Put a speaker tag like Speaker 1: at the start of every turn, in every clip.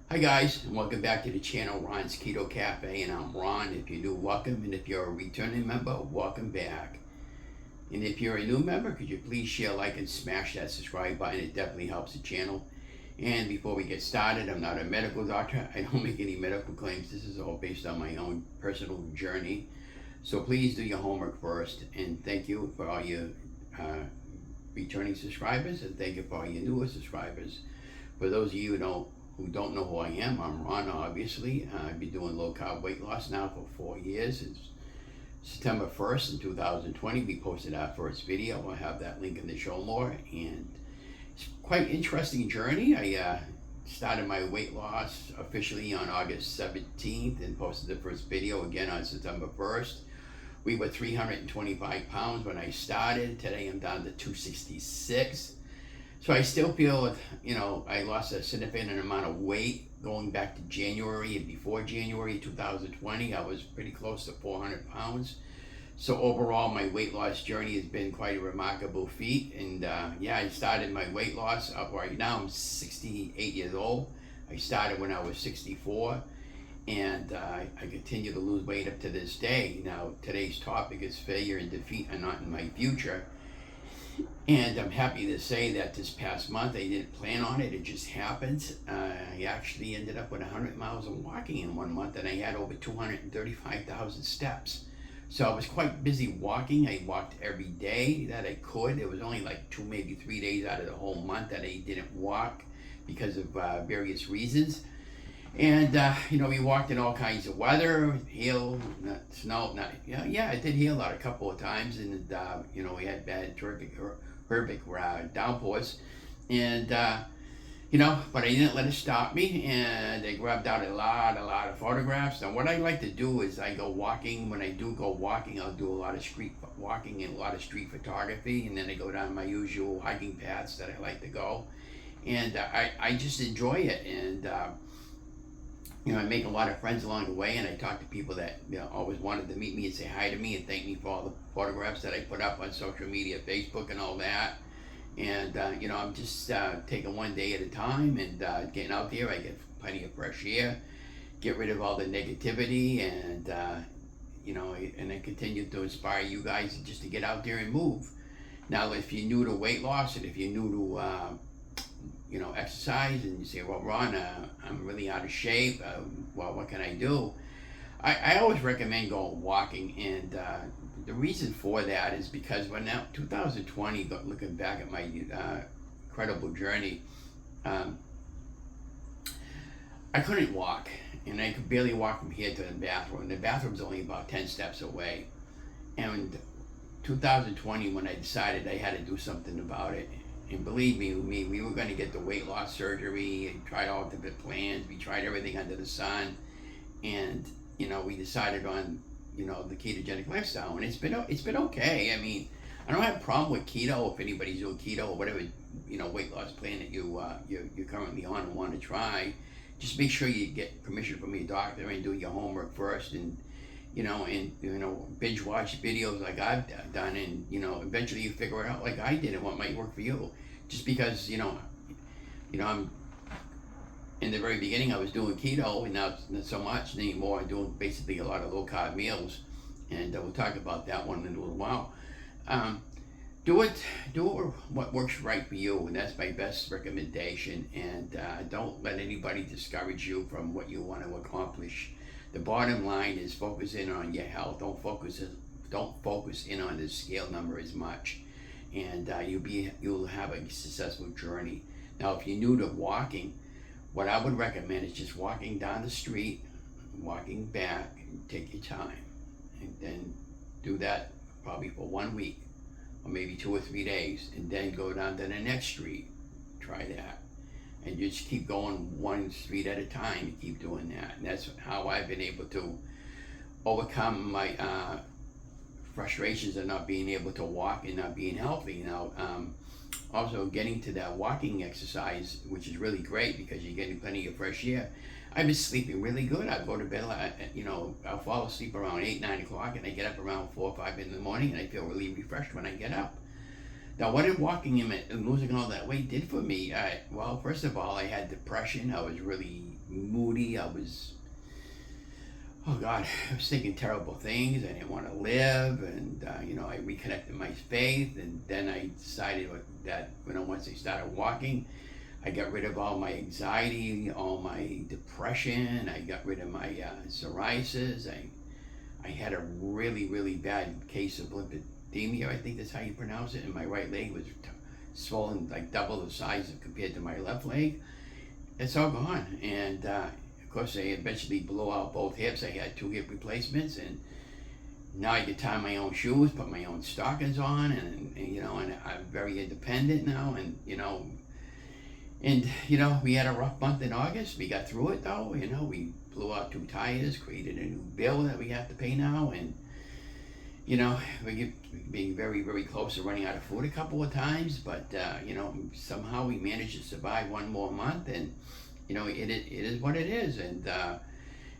Speaker 1: Hi guys, and welcome back to the channel Ron's Keto Cafe, and I'm Ron. If you're new, welcome, and if you're a returning member, welcome back. And if you're a new member, could you please share, like, and smash that subscribe button? It definitely helps the channel. And before we get started, I'm not a medical doctor. I don't make any medical claims. This is all based on my own personal journey. So please do your homework first, and thank you for all your returning subscribers, and thank you for all your newer subscribers. For those of you who don't know who I am, I'm Ron, obviously. I've been doing low-carb weight loss now for 4 years. It's September 1st in 2020, we posted our first video. I'll have that link in the show more. And it's quite an interesting journey. I started my weight loss officially on August 17th and posted the first video again on September 1st. We were 325 pounds when I started. Today I'm down to 266. So I still feel, I lost a significant amount of weight going back to January, and before January 2020, I was pretty close to 400 pounds. So overall, my weight loss journey has been quite a remarkable feat. And I started my weight loss. Right now, I'm 68 years old. I started when I was 64, and I continue to lose weight up to this day. Now, today's topic is failure and defeat are not in my future. And I'm happy to say that this past month, I didn't plan on it, it just happened. I actually ended up with 100 miles of walking in 1 month, and I had over 235,000 steps. So I was quite busy walking. I walked every day that I could. It was only like 2, maybe 3 days out of the whole month that I didn't walk because of various reasons. And, we walked in all kinds of weather, hail, not snow, it did hail out a couple of times, and, we had bad, terrific, downpours. And, but I didn't let it stop me, and I grabbed out a lot of photographs. And what I like to do is I go walking. When I do go walking, I'll do a lot of street walking and a lot of street photography, and then I go down my usual hiking paths that I like to go. And I just enjoy it, and, I make a lot of friends along the way, and I talk to people that always wanted to meet me and say hi to me and thank me for all the photographs that I put up on social media, Facebook, and all that. And I'm just taking one day at a time and getting out there. I get plenty of fresh air, get rid of all the negativity, and and I continue to inspire you guys just to get out there and move. Now, if you're new to weight loss, and if you're new to exercise, and you say, well, Ron, I'm really out of shape, well, what can I do? I always recommend going walking, and the reason for that is because when now 2020, looking back at my incredible journey, I couldn't walk, and I could barely walk from here to the bathroom, and the bathroom's only about 10 steps away. And 2020, when I decided I had to do something about it, and believe me, we were going to get the weight loss surgery, and tried all different plans. We tried everything under the sun, and we decided on the ketogenic lifestyle, and it's been okay. I mean, I don't have a problem with keto if anybody's doing keto or whatever weight loss plan that you're currently on and want to try. Just make sure you get permission from your doctor and do your homework first, and binge watch videos like I've done, and eventually you figure it out like I did and what might work for you. Just because I'm in the very beginning I was doing keto, and now not so much anymore. I'm doing basically a lot of low carb meals, and we'll talk about that one in a little while. Do it what works right for you, and that's my best recommendation. And don't let anybody discourage you from what you want to accomplish. The bottom line is focus in on your health. Don't focus in on the scale number as much, and you'll have a successful journey. Now, if you're new to walking, what I would recommend is just walking down the street, walking back, and take your time, and then do that probably for 1 week, or maybe 2 or 3 days, and then go down to the next street. Try that. And you just keep going one street at a time and keep doing that. And that's how I've been able to overcome my frustrations of not being able to walk and not being healthy. Now, also getting to that walking exercise, which is really great because you're getting plenty of fresh air. I've been sleeping really good. I go to bed, I'll fall asleep around 8, 9 o'clock, and I get up around 4 or 5 in the morning, and I feel really refreshed when I get up. Now, what did walking and losing all that weight did for me? Well, first of all, I had depression. I was really moody. I was thinking terrible things. I didn't want to live, and I reconnected my faith, and then I decided that once I started walking, I got rid of all my anxiety, all my depression. I got rid of my psoriasis. I had a really, really bad case of lymphedema, I think that's how you pronounce it, and my right leg was swollen like double the size compared to my left leg. It's all gone, and of course I eventually blew out both hips. I had 2 hip replacements, and now I can tie my own shoes, put my own stockings on, and I'm very independent now, and we had a rough month in August. We got through it though. We blew out 2 tires, created a new bill that we have to pay now, and we're being very, very close to running out of food a couple of times, but somehow we managed to survive 1 more month, and it is what it is, and I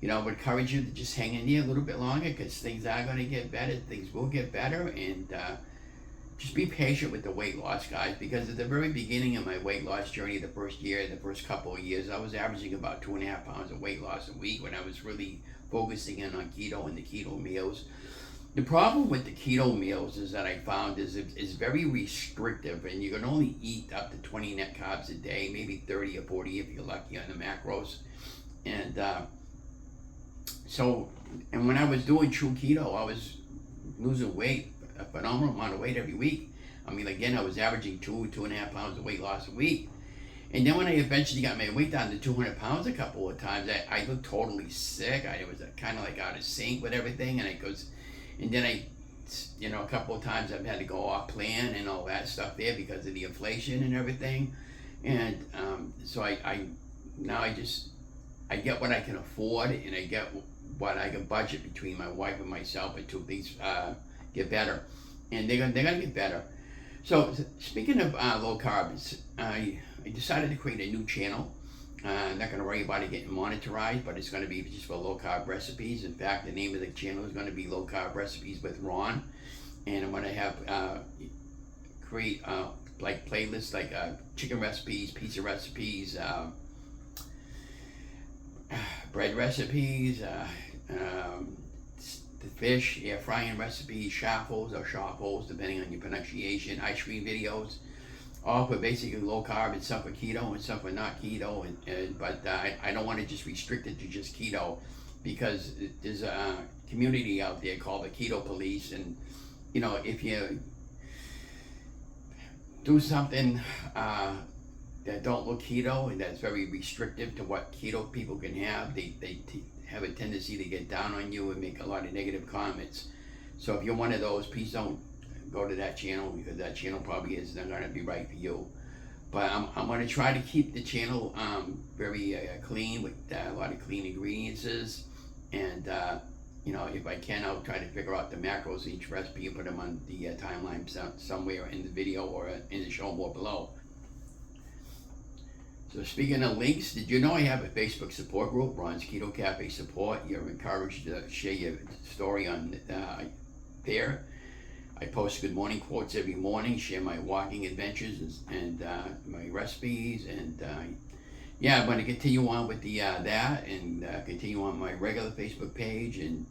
Speaker 1: would encourage you to just hang in there a little bit longer, because things are going to get better. Things will get better, and just be patient with the weight loss, guys, because at the very beginning of my weight loss journey, the first couple of years, I was averaging about 2.5 pounds of weight loss a week when I was really focusing in on keto and the keto meals. The problem with the keto meals is that I found is very restrictive, and you can only eat up to 20 net carbs a day, maybe 30 or 40 if you're lucky on the macros. And and when I was doing true keto, I was losing weight, a phenomenal amount of weight every week. I mean, again, I was averaging 2.5 pounds of weight loss a week. And then when I eventually got my weight down to 200 pounds a couple of times, I looked totally sick. I was kind of like out of sync with everything, and then a couple of times I've had to go off plan and all that stuff there because of the inflation and everything. And so I get what I can afford, and I get what I can budget between my wife and myself until things get better, and they're gonna get better. So speaking of low carbs, I decided to create a new channel. I'm not going to worry about it getting monetized, but it's going to be just for low carb recipes. In fact, the name of the channel is going to be Low Carb Recipes with Ron, and I'm going to have create like playlists like chicken recipes, pizza recipes, bread recipes, the fish, air frying recipes, shuffles or shuffles, depending on your pronunciation, ice cream videos, all for basically low carb and some for keto and some for not keto. But I don't want to just restrict it to just keto, because there's a community out there called the Keto Police, and if you do something that don't look keto and that's very restrictive to what keto people can have, they have a tendency to get down on you and make a lot of negative comments. So if you're one of those, please don't go to that channel, because that channel probably is not going to be right for you. But I'm going to try to keep the channel very clean, with a lot of clean ingredients, and if I can, I'll try to figure out the macros of each recipe and put them on the timeline somewhere in the video or in the show more below. So speaking of links, did you know I have a Facebook support group, Ron's Keto Cafe Support? You're encouraged to share your story on there. I post good morning quotes every morning, share my walking adventures and my recipes, and I'm going to continue on with that, and continue on my regular Facebook page, and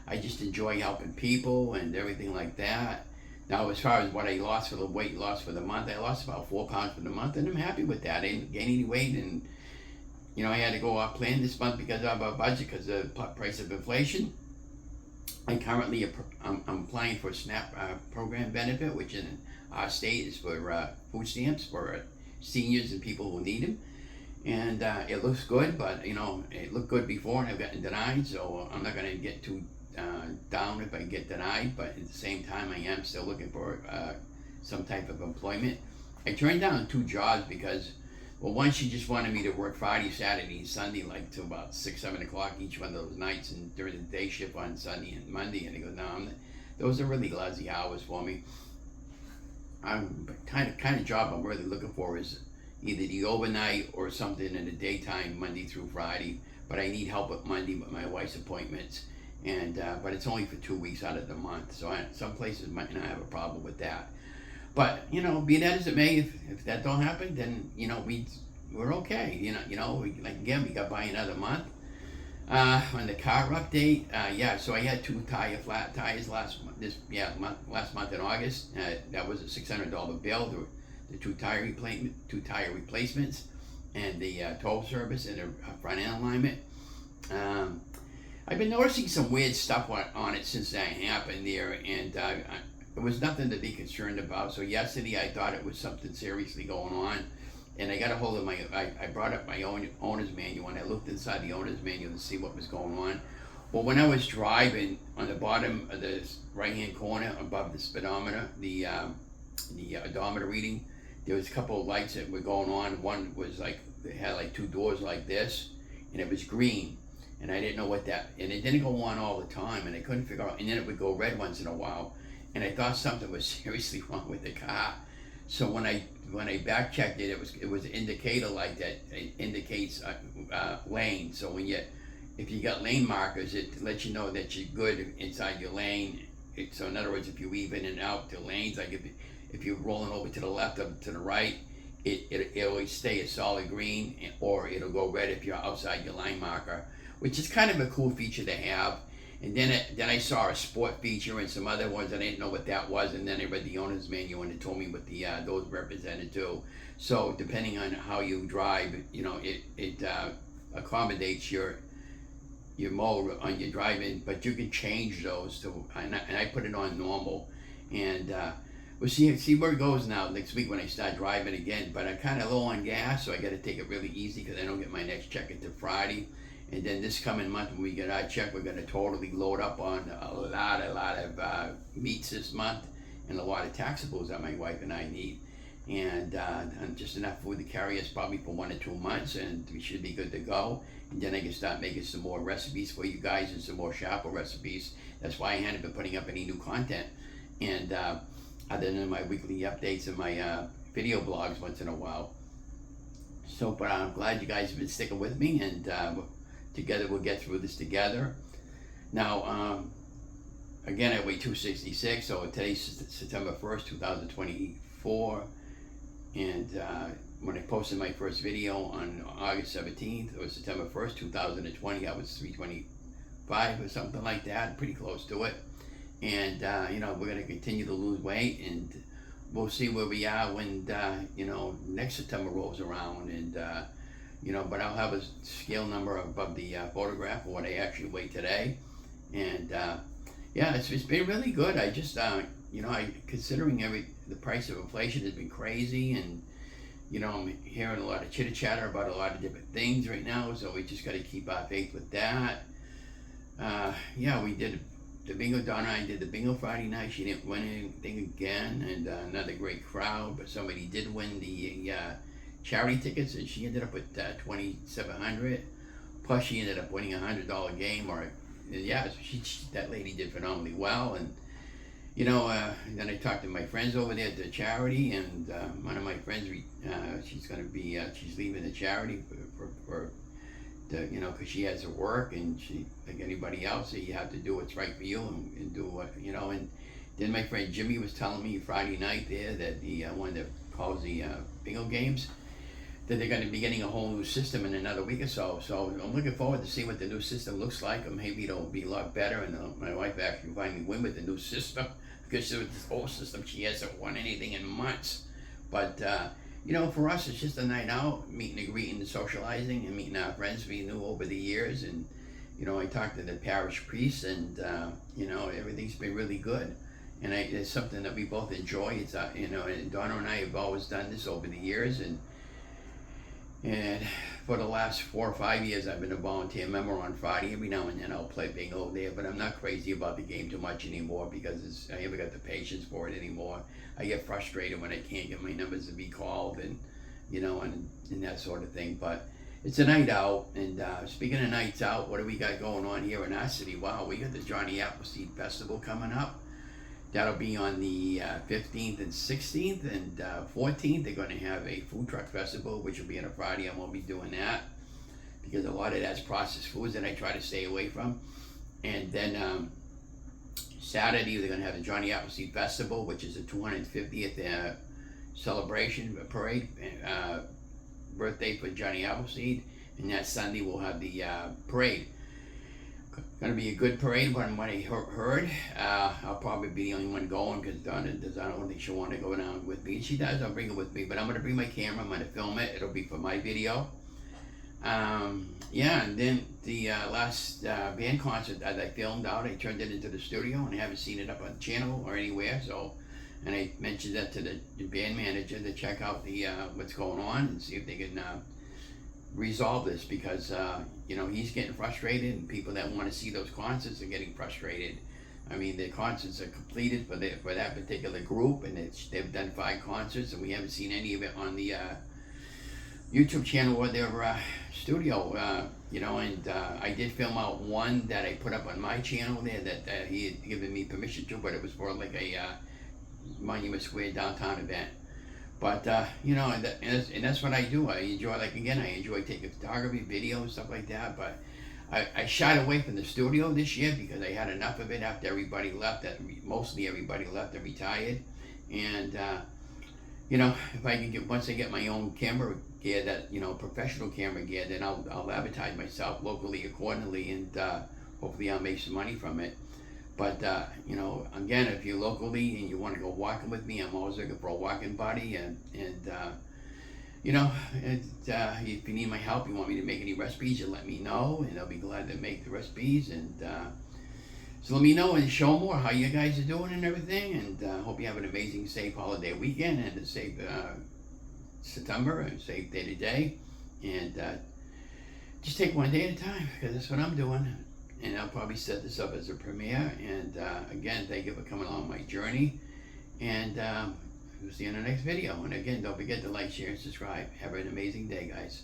Speaker 1: I just enjoy helping people and everything like that. Now, as far as what I lost for the weight loss for the month, I lost about 4 pounds for the month, and I'm happy with that. I didn't gain any weight, and I had to go off plan this month because of our budget, because of the price of inflation. I'm applying for a SNAP program benefit, which in our state is for food stamps for seniors and people who need them. And it looks good, but it looked good before, and I've gotten denied, so I'm not going to get too down if I get denied. But at the same time, I am still looking for some type of employment. I turned down 2 jobs because, well, one, she just wanted me to work Friday, Saturday, and Sunday, like to about 6, 7 o'clock each one of those nights, and during the day shift on Sunday and Monday. And I go, no, those are really lousy hours for me. Kind of job I'm really looking for is either the overnight or something in the daytime, Monday through Friday. But I need help with Monday with my wife's appointments, and but it's only for 2 weeks out of the month. So some places might not have a problem with that. But be that as it may, if that don't happen, then we're okay. Like again, we got by another month. On the car update, so I had two flat tires last month in August. That was a $600 bill. The two tire replacements, and the toll service and the front end alignment. I've been noticing some weird stuff on it since that happened there, and it was nothing to be concerned about. So yesterday I thought it was something seriously going on, and I got a hold of I brought up my own owner's manual, and I looked inside the owner's manual to see what was going on. Well, when I was driving, on the bottom of the right-hand corner above the speedometer, the odometer reading, there was a couple of lights that were going on. One was like, it had like two doors like this, and it was green. And I didn't know what that, and it didn't go on all the time, and I couldn't figure out, and then it would go red once in a while. And I thought something was seriously wrong with the car. So when I back checked it, it was an indicator light that it indicates lane. So if you got lane markers, it lets you know that you're good inside your lane. So in other words, if you weave in and out the lanes, like if you're rolling over to the left or to the right, it'll always stay a solid green, or it'll go red if you're outside your line marker, which is kind of a cool feature to have. And then I saw a sport feature and some other ones. I didn't know what that was, and then I read the owner's manual, and it told me what those represented too. So depending on how you drive, it accommodates your mode on your driving, but you can change those to. And I put it on normal, and we'll see where it goes now next week when I start driving again. But I'm kind of low on gas, so I got to take it really easy because I don't get my next check until Friday. And then this coming month, when we get our check, we're going to totally load up on a lot of meats this month, and a lot of taxables that my wife and I need, and just enough food to carry us probably for 1 or 2 months, and we should be good to go. And then I can start making some more recipes for you guys, and some more sharper recipes. That's why I hadn't been putting up any new content, and other than my weekly updates and my video blogs once in a while. So, but I'm glad you guys have been sticking with me, and together we'll get through this together. Now, again, I weigh 266, so today's September 1st, 2024, and when I posted my first video on August 17th, or September 1st, 2020, I was 325 or something like that, pretty close to it. And, we're going to continue to lose weight, and we'll see where we are when, next September rolls around, and, but I'll have a scale number above the photograph of what I actually weigh today. And it's been really good. I just, considering the price of inflation has been crazy, and, I'm hearing a lot of chitter chatter about a lot of different things right now, so we just got to keep our faith with that. We did the bingo. Donna and I did the bingo Friday night. She didn't win anything again, and another great crowd, but somebody did win the charity tickets, and she ended up with $2,700. Plus, she ended up winning a $100 game. That lady did phenomenally well. And then I talked to my friends over there at the charity, and one of my friends, she's going to be she's leaving the charity for because she has to work, and she, like anybody else, so you have to do what's right for you and do what And then my friend Jimmy was telling me Friday night there that the one that calls the bingo games, that they're going to be getting a whole new system in another week or so. So I'm looking forward to see what the new system looks like, or maybe it'll be a lot better, and my wife actually finally win with the new system, because with this old system she hasn't won anything in months. But for us, it's just a night out, meeting and greeting and socializing, and meeting our friends we knew over the years. And I talked to the parish priest, and everything's been really good. And it's something that we both enjoy. It's and Donna and I have always done this over the years, and for the last 4 or 5 years, I've been a volunteer member on Friday. Every now and then I'll play bingo there, but I'm not crazy about the game too much anymore, because I haven't got the patience for it anymore. I get frustrated when I can't get my numbers to be called, and and that sort of thing. But it's a night out, and speaking of nights out, what do we got going on here in our city? Wow, we got the Johnny Appleseed Festival coming up. That'll be on the 15th and 16th, and 14th they're going to have a food truck festival, which will be on a Friday. I won't be doing that because a lot of that's processed foods that I try to stay away from. And then Saturday, they're going to have the Johnny Appleseed Festival, which is the 250th celebration parade, birthday for Johnny Appleseed. And that Sunday, we'll have the parade. Going to be a good parade, from what I heard. I'll probably be the only one going because Donna does. I don't think she'll want to go down with me. If she does, I'll bring her with me. But I'm going to bring my camera. I'm going to film it. It'll be for my video. Yeah, and then the last band concert that I filmed out, I turned it into the studio, and I haven't seen it up on the channel or anywhere. So, and I mentioned that to the band manager to check out the what's going on and see if they can resolve this, because you know, he's getting frustrated, and people that want to see those concerts are getting frustrated. I mean, the concerts are completed for that particular group, and they've done 5 concerts, and we haven't seen any of it on the YouTube channel or their studio. You know, and I did film out one that I put up on my channel there that he had given me permission to, but it was for like a Monument Square downtown event. But you know, and that's what I do. I enjoy, like, again, I enjoy taking photography, video, stuff like that. But I shied away from the studio this year because I had enough of it after everybody left. Mostly everybody left and retired. And you know, if I can once I get my own camera gear, that, you know, professional camera gear, then I'll advertise myself locally accordingly, and hopefully I'll make some money from it. But you know, again, if you're locally and you want to go walking with me, I'm always looking for a walking buddy, and you know, if you need my help, you want me to make any recipes, you let me know, and I'll be glad to make the recipes. And so let me know and show more how you guys are doing and everything. And hope you have an amazing, safe holiday weekend, and a safe September, and safe day to day. And just take one day at a time, because that's what I'm doing. And I'll probably set this up as a premiere. And again, thank you for coming along my journey. And we'll see you in the next video. And again, don't forget to like, share, and subscribe. Have an amazing day, guys.